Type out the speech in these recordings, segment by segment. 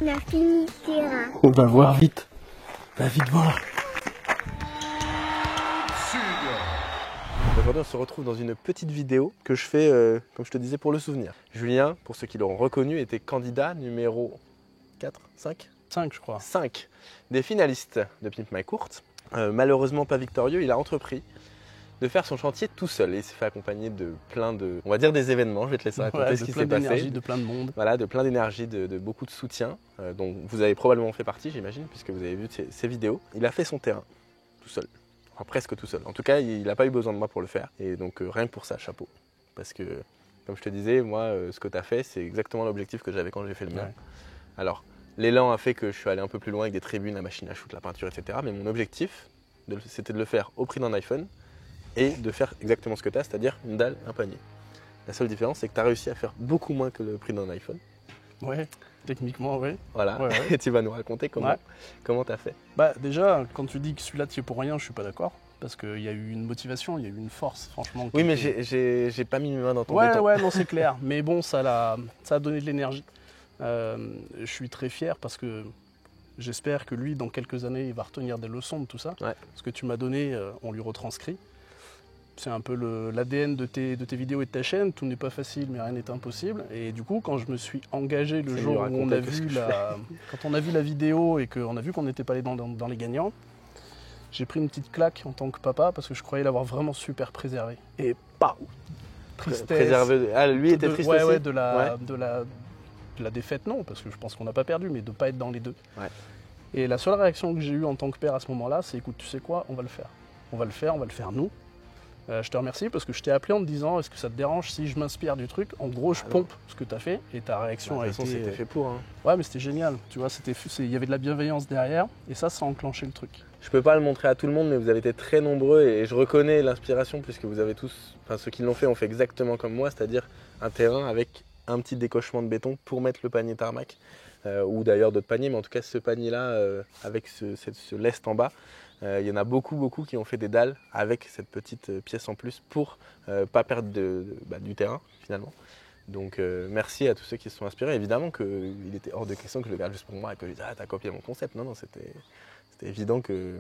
on a fini le terrain. On va voir vite. Va vite voir. Aujourd'hui, on se retrouve dans une petite vidéo que je fais, comme je te disais, pour le souvenir. Julien, pour ceux qui l'auront reconnu, était candidat numéro 4, 5 5, je crois. 5 des finalistes de Pimp My Court. Malheureusement pas victorieux, il a entrepris de faire son chantier tout seul. Et il s'est fait accompagner de plein de, on va dire des événements, je vais te laisser raconter ce qui s'est passé. De plein de monde. Voilà, de plein d'énergie, de beaucoup de soutien, dont vous avez probablement fait partie, j'imagine, puisque vous avez vu ces vidéos. Il a fait son terrain tout seul, enfin presque tout seul. En tout cas, il n'a pas eu besoin de moi pour le faire. Et donc rien que pour ça, chapeau. Parce que, comme je te disais, moi, ce que tu as fait, c'est exactement l'objectif que j'avais quand j'ai fait le mien. Ouais. Alors, l'élan a fait que je suis allé un peu plus loin avec des tribunes, la machine à shoot, la peinture, etc. Mais mon objectif, c'était de le faire au prix d'un iPhone et de faire exactement ce que tu as, c'est-à-dire une dalle, un panier. La seule différence, c'est que tu as réussi à faire beaucoup moins que le prix d'un iPhone. Ouais, techniquement, oui. Voilà, Ouais. et tu vas nous raconter comment tu as fait. Bah déjà, quand tu dis que celui-là tu es pour rien, je suis pas d'accord. Parce qu'il y a eu une motivation, il y a eu une force, franchement. Oui, mais j'ai pas mis mes mains dans ton béton. Ouais, non, c'est clair. Mais bon, ça a donné de l'énergie. Je suis très fier parce que j'espère que lui, dans quelques années, il va retenir des leçons de tout ça. Ouais. Ce que tu m'as donné, on lui retranscrit. C'est un peu l'ADN de tes vidéos et de ta chaîne. Tout n'est pas facile, mais rien n'est impossible. Et du coup, quand je me suis engagé le jour où on a vu quand on a vu la vidéo et qu'on a vu qu'on n'était pas allé dans les gagnants, j'ai pris une petite claque en tant que papa parce que je croyais l'avoir vraiment super préservé. Et pas tristesse. Préservé. Ah, lui était triste aussi. Ouais, de la défaite, non, parce que je pense qu'on n'a pas perdu, mais de ne pas être dans les deux. Ouais. Et la seule réaction que j'ai eue en tant que père à ce moment-là, c'est écoute, tu sais quoi, on va le faire. On va le faire nous. Je te remercie parce que je t'ai appelé en te disant est-ce que ça te dérange si je m'inspire du truc. En gros, je pompe ce que tu as fait et ta réaction a été. C'était fait pour. Hein. Ouais, mais c'était génial. Tu vois, il y avait de la bienveillance derrière et ça a enclenché le truc. Je peux pas le montrer à tout le monde, mais vous avez été très nombreux et je reconnais l'inspiration puisque vous avez tous, enfin ceux qui l'ont fait ont fait exactement comme moi, c'est-à-dire un terrain avec un petit décochement de béton pour mettre le panier tarmac ou d'ailleurs d'autres paniers, mais en tout cas ce panier-là avec ce lest en bas. Il y en a beaucoup qui ont fait des dalles avec cette petite pièce en plus pour pas perdre du terrain finalement. Donc merci à tous ceux qui se sont inspirés. Évidemment qu'il était hors de question que je le garde juste pour moi et que je dise ah t'as copié mon concept. Non, c'était évident que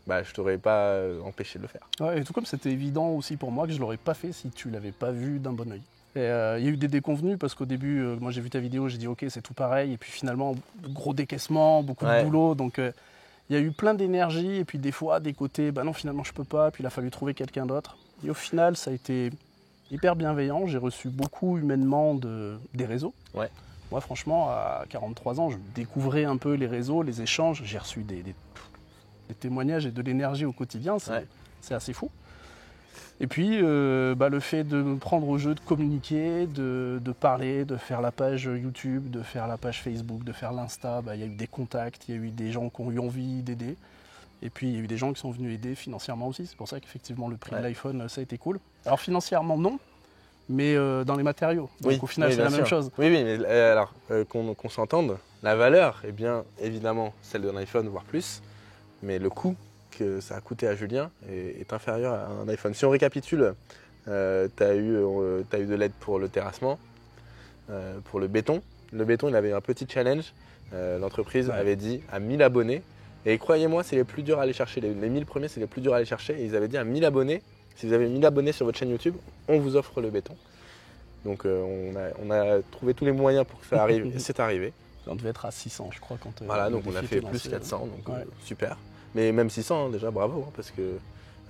je t'aurais pas empêché de le faire. Ouais, et tout comme c'était évident aussi pour moi que je l'aurais pas fait si tu l'avais pas vu d'un bon oeil. Il y a eu des déconvenus parce qu'au début, moi j'ai vu ta vidéo, j'ai dit ok c'est tout pareil et puis finalement gros décaissement, beaucoup de boulot donc il y a eu plein d'énergie et puis des fois des côtés non finalement je peux pas, puis il a fallu trouver quelqu'un d'autre et au final ça a été hyper bienveillant, j'ai reçu beaucoup humainement des réseaux. Ouais. Moi franchement à 43 ans je découvrais un peu les réseaux, les échanges, j'ai reçu des témoignages et de l'énergie au quotidien, c'est assez fou. Et puis le fait de me prendre au jeu, de communiquer, de parler, de faire la page YouTube, de faire la page Facebook, de faire l'Insta, il y a eu des contacts, il y a eu des gens qui ont eu envie d'aider. Et puis il y a eu des gens qui sont venus aider financièrement aussi. C'est pour ça qu'effectivement le prix de l'iPhone, ça a été cool. Alors financièrement non, mais dans les matériaux. Donc au final c'est la même chose. Oui, mais alors qu'on s'entende, la valeur est bien évidemment celle d'un iPhone, voire plus, mais le coût que ça a coûté à Julien est inférieur à un iPhone. Si on récapitule, tu as eu de l'aide pour le terrassement, pour le béton. Le béton, il avait un petit challenge. L'entreprise avait dit à 1000 abonnés. Et croyez-moi, c'est les plus durs à aller chercher. Les 1000 premiers, c'est les plus durs à aller chercher. Et ils avaient dit à 1000 abonnés, si vous avez 1000 abonnés sur votre chaîne YouTube, on vous offre le béton. Donc on a trouvé tous les moyens pour que ça arrive et c'est arrivé. On devait être à 600, je crois. Voilà, donc on a fait plus 400, donc super. Mais même 600, déjà bravo, parce que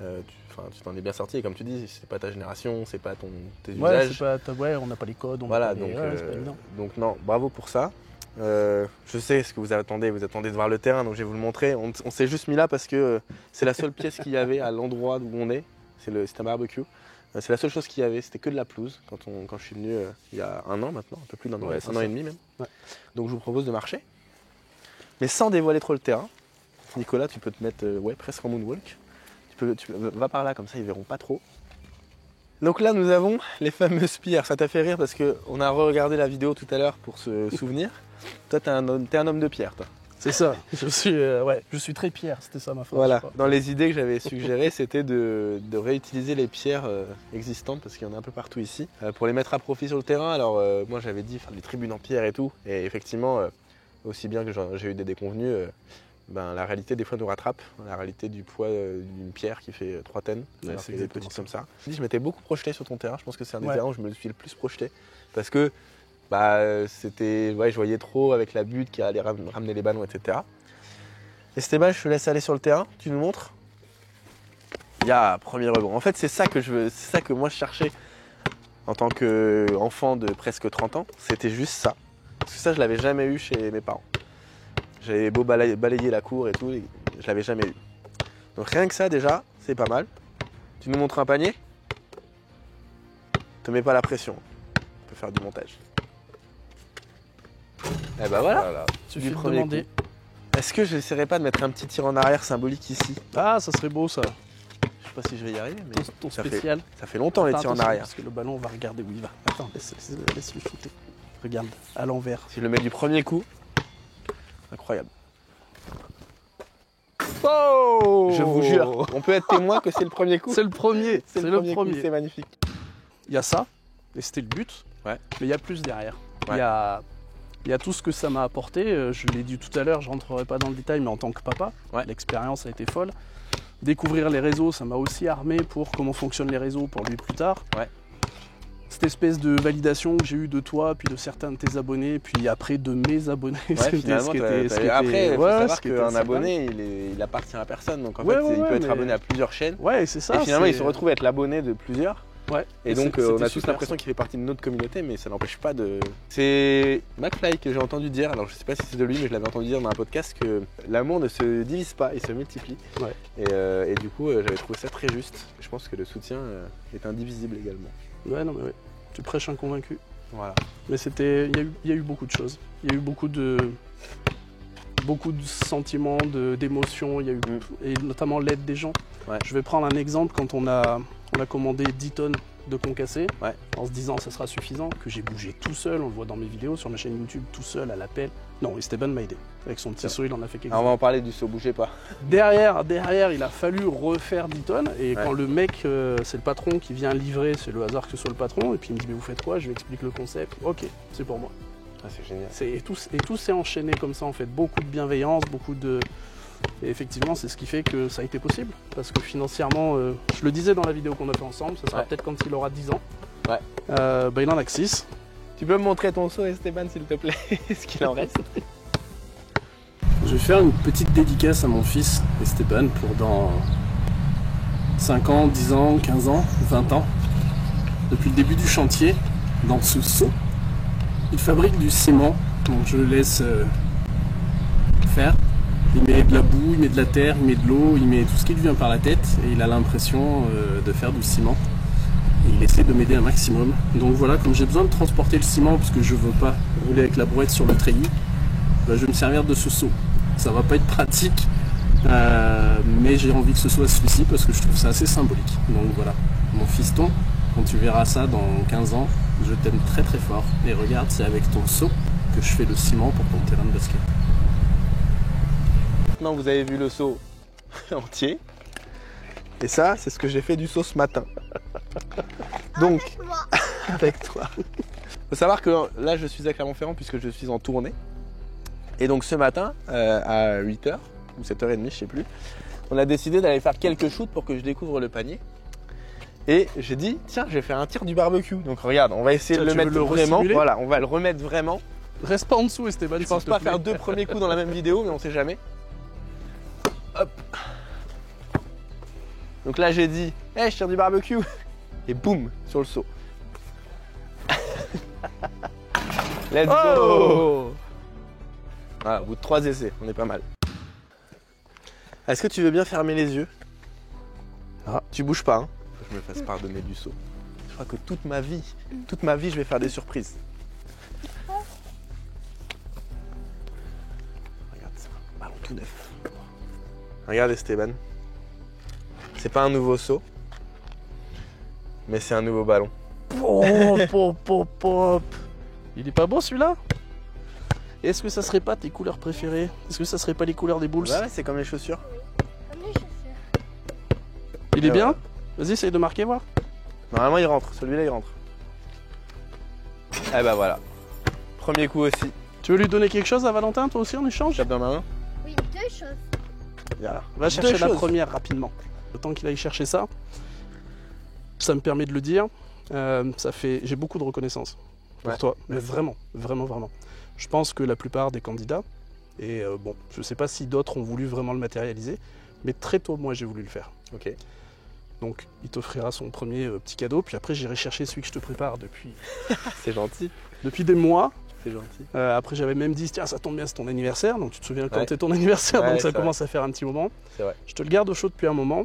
tu t'en es bien sorti. Et comme tu dis, c'est pas ta génération, c'est pas tes usages. On n'a pas les codes. Voilà, donc non, bravo pour ça. Je sais ce que vous attendez de voir le terrain, donc je vais vous le montrer. On s'est juste mis là parce que c'est la seule pièce qu'il y avait à l'endroit où on est. C'est un barbecue. C'est la seule chose qu'il y avait, c'était que de la pelouse quand je suis venu il y a un an maintenant, un peu plus d'un an, un an et demi même. Ouais. Donc je vous propose de marcher, mais sans dévoiler trop le terrain. Nicolas, tu peux te mettre presque en moonwalk. Va par là, comme ça ils verront pas trop. Donc là nous avons les fameuses pierres. Ça t'a fait rire parce qu'on a regardé la vidéo tout à l'heure pour se souvenir. Toi t'es un homme de pierre, toi. C'est ça, je suis très pierre, c'était ça ma force. Voilà, dans les idées que j'avais suggérées, c'était de réutiliser les pierres existantes, parce qu'il y en a un peu partout ici, pour les mettre à profit sur le terrain. Alors moi j'avais dit faire des tribunes en pierre et tout, et effectivement aussi bien que j'ai eu des déconvenues, ben, la réalité des fois nous rattrape. La réalité du poids d'une pierre qui fait 3 tonnes, Ouais, alors c'est qu'il y a des exactement petites comme ça. Je m'étais beaucoup projeté sur ton terrain, je pense que c'est un des Ouais. terrains où je me suis le plus projeté. Parce que bah, c'était, ouais, je voyais trop avec la butte qui allait ramener les ballons, etc. Esteban, je te laisse aller sur le terrain, tu nous montres. Il y a premier rebond. En fait, c'est ça que moi je cherchais en tant qu'enfant de presque 30 ans. C'était juste ça. Parce que ça, je l'avais jamais eu chez mes parents. J'avais beau balayer la cour et tout, et je l'avais jamais eu. Donc rien que ça déjà, c'est pas mal. Tu nous montres un panier? Te mets pas la pression. On peut faire du montage. Et ben voilà. Suffit de premier demander. coup. Est-ce que je n'essaierai pas de mettre un petit tir en arrière symbolique ici? Ah, ça serait beau ça. Je sais pas si je vais y arriver, mais Ton ça spécial. ça fait longtemps les tirs en Attention, arrière. Parce que le ballon, on va regarder où il va. Attends, laisse-lui shooter. Regarde, à l'envers. Si je le mets du premier coup, incroyable. Oh! Je vous jure, on peut être témoin que c'est le premier coup. C'est le premier. C'est le coup, premier. c'est magnifique. Il y a ça, et c'était le but. Ouais. Mais il y a plus derrière. Ouais. Il y a tout ce que ça m'a apporté. Je l'ai dit tout à l'heure, je ne rentrerai pas dans le détail, mais en tant que papa, Ouais. l'expérience a été folle. Découvrir les réseaux, ça m'a aussi armé pour comment fonctionnent les réseaux pour lui plus tard. Ouais. Cette espèce de validation que j'ai eue de toi, puis de certains de tes abonnés, puis après de mes abonnés. Ouais, finalement, après, il faut savoir qu'un abonné, il appartient à personne. Donc en fait, il peut être abonné à plusieurs chaînes. Ouais, c'est ça. Et finalement, il se retrouve à être l'abonné de plusieurs. Ouais. Et donc, on a tous l'impression qu'il fait partie de notre communauté, mais ça n'empêche pas de. C'est McFly que j'ai entendu dire, alors je sais pas si c'est de lui, mais je l'avais entendu dire dans un podcast que l'amour ne se divise pas, il se multiplie. Ouais. Et du coup, j'avais trouvé ça très juste. Je pense que le soutien est indivisible également. Ouais, non, mais ouais. Tu prêches un convaincu. Voilà. Mais c'était. Il y a eu beaucoup de choses. Il y a eu beaucoup de sentiments, d'émotions, il y a eu, et notamment l'aide des gens. Ouais. Je vais prendre un exemple quand on a commandé 10 tonnes de concassé, ouais. en se disant ça sera suffisant, que j'ai bougé tout seul, on le voit dans mes vidéos sur ma chaîne YouTube, tout seul à l'appel. Non, Esteban m'a aidé. Avec son petit seau, il en a fait quelque chose. On va en parler du seau, bougez pas. Derrière, il a fallu refaire 10 tonnes, et quand le mec, c'est le patron qui vient livrer, c'est le hasard que ce soit le patron, et puis il me dit mais vous faites quoi? Je lui explique le concept, ok, c'est pour moi. Ah, c'est génial. Et tout s'est enchaîné comme ça en fait, beaucoup de bienveillance, beaucoup de... Et effectivement, c'est ce qui fait que ça a été possible. Parce que financièrement, je le disais dans la vidéo qu'on a fait ensemble, ça sera peut-être quand il aura 10 ans. Ouais. Il en a que 6. Tu peux me montrer ton seau, Esteban, s'il te plaît? Ce qu'il en reste. Je vais faire une petite dédicace à mon fils, Esteban, pour dans 5 ans, 10 ans, 15 ans, 20 ans. Depuis le début du chantier, dans ce seau, il fabrique du ciment. Donc je le laisse faire. Il met de la boue, il met de la terre, il met de l'eau, il met tout ce qui lui vient par la tête et il a l'impression de faire du ciment. Et il essaie de m'aider un maximum. Donc voilà, comme j'ai besoin de transporter le ciment parce que je ne veux pas rouler avec la brouette sur le treillis, je vais me servir de ce seau. Ça va pas être pratique, mais j'ai envie que ce soit celui-ci parce que je trouve ça assez symbolique. Donc voilà, mon fiston, quand tu verras ça dans 15 ans, je t'aime très très fort. Et regarde, c'est avec ton seau que je fais le ciment pour ton terrain de basket. Maintenant, vous avez vu le seau entier. Et ça, c'est ce que j'ai fait du seau ce matin. Donc, avec toi. Faut savoir que là, je suis à Clermont-Ferrand puisque je suis en tournée. Et donc, ce matin, à 8h ou 7h30, je sais plus, on a décidé d'aller faire quelques shoots pour que je découvre le panier. Et j'ai dit, tiens, je vais faire un tir du barbecue. Donc, regarde, on va essayer de le mettre vraiment. Voilà, on va le remettre vraiment. Reste pas en dessous, Esteban. Je pense pas faire 2 premiers coups dans la même vidéo, mais on sait jamais. Hop. Donc là j'ai dit, hey, je tire du barbecue. Et boum, sur le seau. Let's go. Voilà, au bout de 3 essais, on est pas mal. Est-ce que tu veux bien fermer les yeux? Ah, tu bouges pas, hein? Faut que je me fasse pardonner du seau. Je crois que toute ma vie, je vais faire des surprises. Regarde ça, ballon tout neuf. Regarde Esteban, c'est pas un nouveau seau, mais c'est un nouveau ballon. Il est pas beau celui-là? Est-ce que ça serait pas tes couleurs préférées? Est-ce que ça serait pas les couleurs des Bulls? Ouais, c'est comme les chaussures. Comme les chaussures. Il est bien? Vas-y, essaye de marquer, voir. Normalement il rentre, celui-là il rentre. Eh ben voilà, premier coup aussi, Tu veux lui donner quelque chose à Valentin, toi aussi, en échange? Tape dans ma main. Oui, deux choses. Voilà. Va chercher la choses. première rapidement. Le temps qu'il aille chercher ça, ça me permet de le dire. J'ai beaucoup de reconnaissance pour Ouais. toi, mais vraiment, vraiment, vraiment. Je pense que la plupart des candidats, et bon, je ne sais pas si d'autres ont voulu vraiment le matérialiser, mais très tôt, moi, j'ai voulu le faire. Ok. Donc, il t'offrira son premier petit cadeau, puis après, j'irai chercher celui que je te prépare depuis C'est gentil. des mois. C'est gentil. Après, j'avais même dit, tiens, ça tombe bien, c'est ton anniversaire. Donc, tu te souviens quand Ouais. c'est ton anniversaire, Ouais, donc ça c'est commence à faire un petit moment. C'est vrai. Je te le garde au chaud depuis un moment.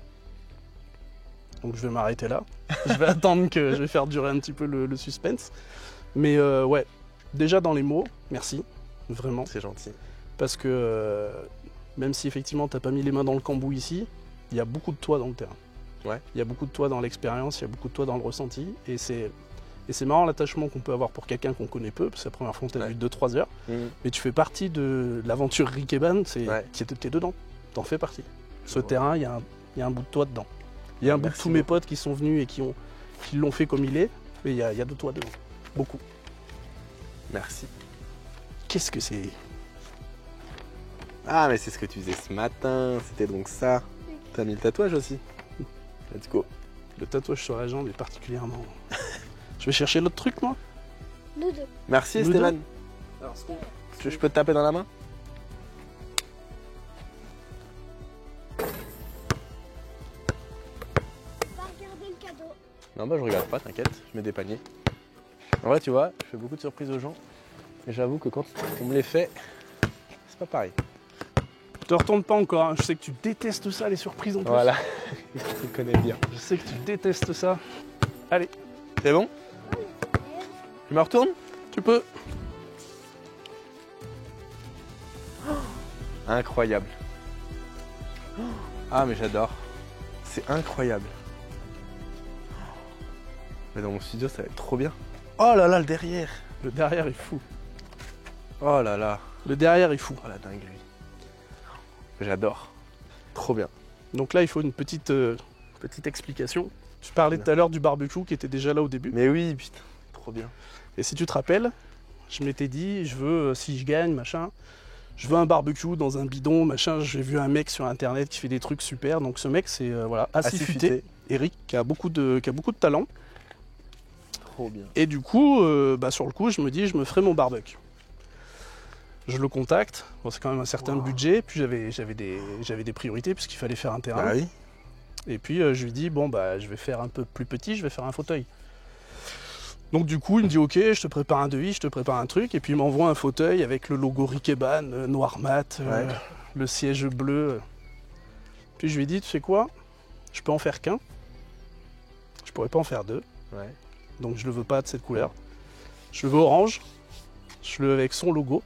Donc, je vais m'arrêter là. Je vais attendre que je vais faire durer un petit peu le suspense. Mais ouais, déjà dans les mots, merci, vraiment. C'est gentil. Parce que même si effectivement, t'as pas mis les mains dans le cambouis ici, il y a beaucoup de toi dans le terrain. Ouais. Il y a beaucoup de toi dans l'expérience, il y a beaucoup de toi dans le ressenti. Et c'est marrant l'attachement qu'on peut avoir pour quelqu'un qu'on connaît peu, parce que la première fois on t'a Ouais. vu 2-3 heures, mais tu fais partie de l'aventure Rick Eban, Ouais. t'es dedans, t'en fais partie. Ce Ouais. terrain, il y a un bout de toi dedans. Il y a un bout de Merci tous mes beaucoup. potes qui sont venus et qui l'ont fait comme il est, mais il y a de toi dedans. Beaucoup. Merci. Qu'est-ce que c'est? Ah, mais c'est ce que tu faisais ce matin. C'était donc ça. T'as mis le tatouage aussi. Let's go. Le tatouage sur la jambe est particulièrement... Je vais chercher l'autre truc, moi. Nous deux. Merci Nous Stéphane. Alors, Je peux te taper dans la main? Va regarder le cadeau. Non, bah je regarde pas, t'inquiète. Je mets des paniers. En vrai, tu vois, je fais beaucoup de surprises aux gens. Et j'avoue que quand on me les fait, c'est pas pareil. te retourne pas encore, hein. Je sais que tu détestes ça, les surprises en plus. Voilà. Tu connais bien. Je sais que tu détestes ça. Allez, C'est bon? Je me retourne? tu peux. Incroyable. Ah mais j'adore. C'est incroyable. Mais dans mon studio ça va être trop bien. Oh là là le derrière. Le derrière est fou. Oh là là. Le derrière est fou. Oh la dinguerie. J'adore. Trop bien. Donc là, il faut une petite explication. Tu parlais tout à l'heure du barbecue qui était déjà là au début. Mais oui putain. Trop bien. Et si tu te rappelles, je m'étais dit, je veux, si je gagne, machin, je veux un barbecue dans un bidon, machin. J'ai vu un mec sur internet qui fait des trucs super. Donc ce mec, c'est voilà, assez futé. Eric, qui a beaucoup de talent. Trop bien. Et du coup, sur le coup, je me dis, je me ferai mon barbecue. Je le contacte. Bon, c'est quand même un certain budget. Puis j'avais des priorités puisqu'il fallait faire un terrain. Ah oui. Et puis je lui dis, bon, bah, je vais faire un peu plus petit, je vais faire un fauteuil. Donc du coup, il me dit, ok, je te prépare un devis, je te prépare un truc. Et puis il m'envoie un fauteuil avec le logo Rick Eban, noir mat, Ouais. le siège bleu. Puis je lui dis, tu sais quoi, je peux en faire qu'un. Je pourrais pas en faire deux. Ouais. Donc je le veux pas de cette couleur. Je le veux orange. Je le veux avec son logo.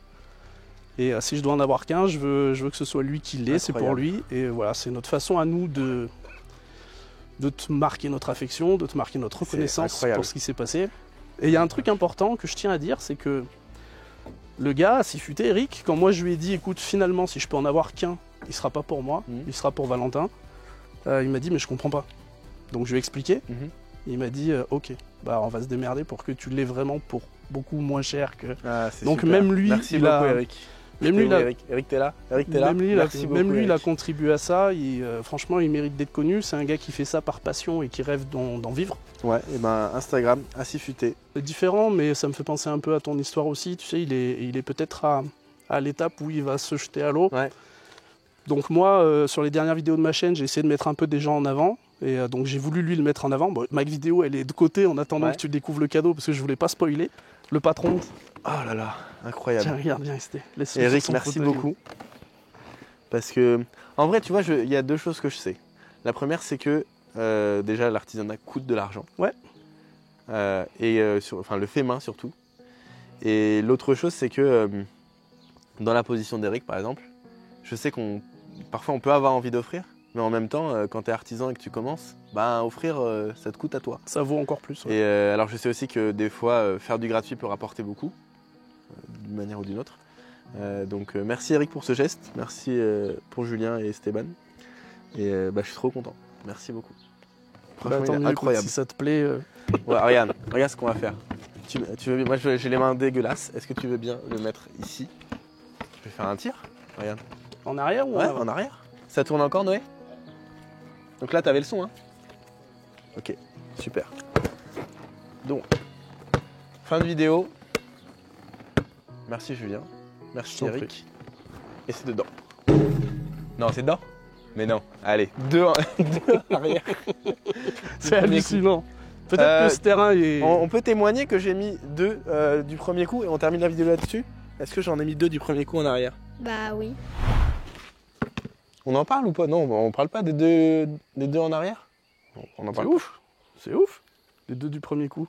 Et si je dois en avoir qu'un, je veux que ce soit lui qui l'ait, c'est pour lui. Et voilà, c'est notre façon à nous de te marquer notre affection, de te marquer notre reconnaissance incroyable. pour ce qui s'est passé. Et il y a un truc important que je tiens à dire, c'est que le gars, si futé, Eric, quand moi je lui ai dit, écoute, finalement, si je peux en avoir qu'un, il sera pas pour moi, il sera pour Valentin, il m'a dit, mais je comprends pas. Donc je lui ai expliqué. Il m'a dit, ok, bah on va se démerder pour que tu l'aies vraiment pour beaucoup moins cher que... Ah, c'est Donc super. même lui, Merci il beaucoup a- Eric. Même lui, Eric, t'es là? Eric, t'es là? Même lui, Merci beaucoup, il a Eric. contribué à ça. Franchement, il mérite d'être connu. C'est un gars qui fait ça par passion et qui rêve d'en vivre. Ouais, et ben Instagram, assis futé. C'est différent, mais ça me fait penser un peu à ton histoire aussi. Tu sais, il est peut-être à l'étape où il va se jeter à l'eau. Ouais. Donc moi, sur les dernières vidéos de ma chaîne, j'ai essayé de mettre un peu des gens en avant. Et donc j'ai voulu lui le mettre en avant. Bon, ma vidéo, elle est de côté en attendant Ouais. que tu découvres le cadeau parce que je voulais pas spoiler. Le patron, Oh là là, incroyable. tiens, regarde, viens rester. Laisse-le Eric, sur son merci fauteuil. beaucoup. Parce que, en vrai, tu vois, il y a deux choses que je sais. La première, c'est que déjà, l'artisanat coûte de l'argent. Ouais. Le fait main surtout. Et l'autre chose, c'est que dans la position d'Eric, par exemple, je sais parfois on peut avoir envie d'offrir, mais en même temps, quand tu es artisan et que tu commences, offrir, ça te coûte à toi. Ça vaut encore plus. Ouais. Et alors je sais aussi que des fois faire du gratuit peut rapporter beaucoup, d'une manière ou d'une autre. Donc merci Eric pour ce geste, merci pour Julien et Esteban. Et je suis trop content, merci beaucoup. Bah, Franchement, tant il est mieux, écoute, incroyable. si ça te plaît. Ouais, regarde ce qu'on va faire. tu veux, moi j'ai les mains dégueulasses. Est-ce que tu veux bien le mettre ici? Je vais faire un tir. Regarde. En arrière ou Ouais, en avant? en arrière. Ça tourne encore, Noé? Donc là, t'avais le son, hein? Ok, super. Donc, fin de vidéo. Merci Julien. Merci Je t'en Eric. Et c'est dedans. Non, c'est dedans? Mais non. Allez, deux en arrière. C'est premier hallucinant. Peut-être que ce terrain est... On peut témoigner que j'ai mis 2 du premier coup et on termine la vidéo là-dessus? Est-ce que j'en ai mis 2 du premier coup en arrière? Bah oui. On en parle ou pas? Non, on parle pas des deux en arrière? On en C'est parle. ouf. C'est ouf. Les 2 du premier coup.